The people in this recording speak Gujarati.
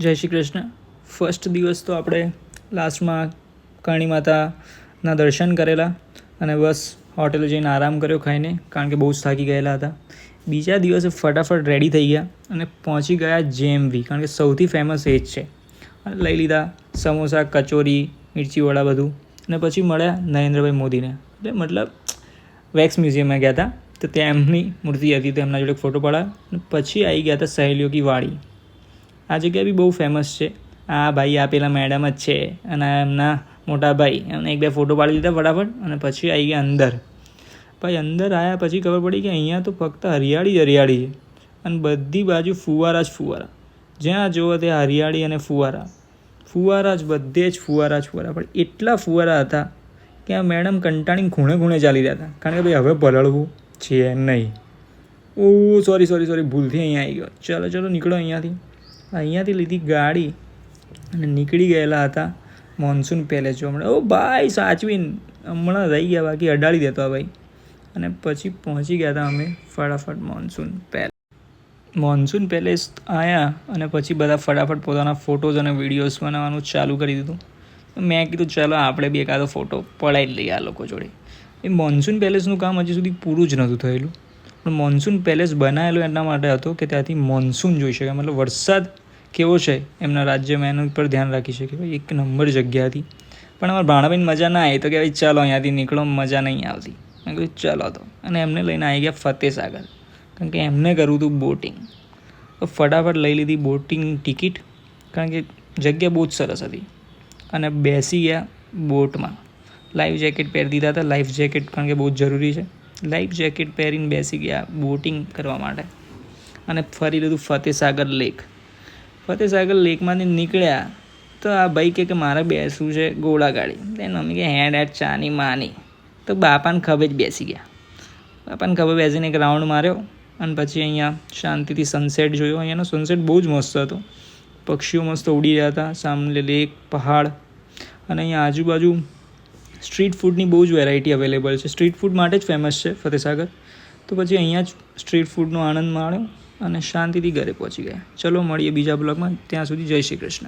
જય શ્રી કૃષ્ણ. ફર્સ્ટ દિવસ તો આપણે લાસ્ટમાં કરણી માતાના દર્શન કરેલા અને બસ હોટેલે જઈને આરામ કર્યો ખાઈને, કારણ કે બહુ જ થાકી ગયેલા હતા. બીજા દિવસે ફટાફટ રેડી થઈ ગયા અને પહોંચી ગયા JMV, કારણ કે સૌથી ફેમસ એ જ છે. અને લઈ લીધા સમોસા, કચોરી, મિર્ચીવડા બધું. અને પછી મળ્યા નરેન્દ્રભાઈ મોદીને. એટલે મતલબ વેક્સ મ્યુઝિયમમાં ગયા હતા, તો ત્યાં એમની મૂર્તિ હતી, તો એમના જોડે ફોટો પડાવ્યો. અને પછી આવી ગયા હતા સહેલીઓ કી વાડી. આ જગ્યા બી બહુ ફેમસ છે. આ ભાઈ આ પેલા મેડમ જ છે અને એમના મોટા ભાઈ, એમને એક બે ફોટો પાડી દીધા ફટાફટ. અને પછી આવી ગયા અંદર. ભાઈ અંદર આવ્યા પછી ખબર પડી કે અહીંયા તો ફક્ત હરિયાળી જ હરિયાળી છે અને બધી બાજુ ફુવારા જ ફુવારા. જ્યાં જુઓ ત્યાં હરિયાળી અને ફુવારા જ, બધે જ ફુવારા જ ફુવારા. પણ એટલા ફુવારા હતા કે આ મેડમ કંટાળીને ખૂણે ખૂણે ચાલી રહ્યા હતા, કારણ કે ભાઈ હવે પલળવું છે નહીં. સોરી ભૂલથી અહીંયા આવી ગયો. ચલો નીકળો અહીંયાથી લીધી ગાડી અને નીકળી ગયેલા હતા મોન્સૂન પેલેસ જોવા મળે. ઓ ભાઈ સાચવીને હમણાં રહી ગયા, બાકી અડાડી દેતો આ ભાઈ. અને પછી પહોંચી ગયા હતા અમે ફટાફટ મોન્સૂન પેલેસ આવ્યા અને પછી બધા ફટાફટ પોતાના ફોટોઝ અને વિડીયોઝ બનાવવાનું ચાલુ કરી દીધું. મેં કીધું ચાલો આપણે બી એકાદો ફોટો પડાવી જ લઈએ આ લોકો જોડે. એ મોન્સૂન પેલેસનું કામ હજી સુધી પૂરું જ નહોતું થયેલું, પણ મોન્સૂન પેલેસ બનાવેલો એના માટે હતો કે ત્યાંથી મોન્સૂન જોઈ શકાય, મતલબ વરસાદ કેવો છે એમના રાજ્યમાં એના ઉપર ધ્યાન રાખી શકે. ભાઈ એક નંબર જગ્યા હતી. પણ અમારા ભાણાબેન મજા ના આવી, તો કે ભાઈ ચાલો અહીંયાથી નીકળો, મજા નહીં આવતી. મેં કહ્યું ચાલો તો. અને એમને લઈને આવી ગયા ફતેસાગર, કારણ કે એમને કરવું હતું બોટિંગ. તો ફટાફટ લઈ લીધી બોટિંગ ટિકિટ, કારણ કે જગ્યા બહુ જ સરસ હતી. અને બેસી ગયા બોટમાં. લાઈફ જેકેટ પહેરી દીધા હતા, લાઈફ જેકેટ કારણ કે બહુ જ જરૂરી છે. લાઈફ જેકેટ પહેરીને બેસી ગયા બોટિંગ કરવા માટે અને ફરી લીધું ફતેસાગર લેકમાંથી નીકળ્યા તો આ ભાઈ કે મારે બેસવું છે ઘોડા ગાડી. તેને મમ્મી કે હેડ ચાની માની. તો બાપાને ખભે જ બેસી ગયા. બાપાને ખભે બેસીને એક રાઉન્ડ માર્યો અને પછી અહીંયા શાંતિથી સનસેટ જોયો. અહીંયાનો સનસેટ બહુ જ મસ્ત હતો. પક્ષીઓ મસ્ત ઉડી રહ્યા હતા, સામે લેક, પહાડ. અને અહીંયા આજુબાજુ સ્ટ્રીટ ફૂડની બહુ જ વેરાયટી અવેલેબલ છે. સ્ટ્રીટ ફૂડ માટે જ ફેમસ છે ફતેસાગર. તો પછી અહીંયા જ સ્ટ્રીટ ફૂડનો આનંદ માણ્યો અને શાંતિથી ઘરે પહોંચી ગયા. ચલો મળીએ બીજા બ્લોગમાં. ત્યાં સુધી જય શ્રી કૃષ્ણ.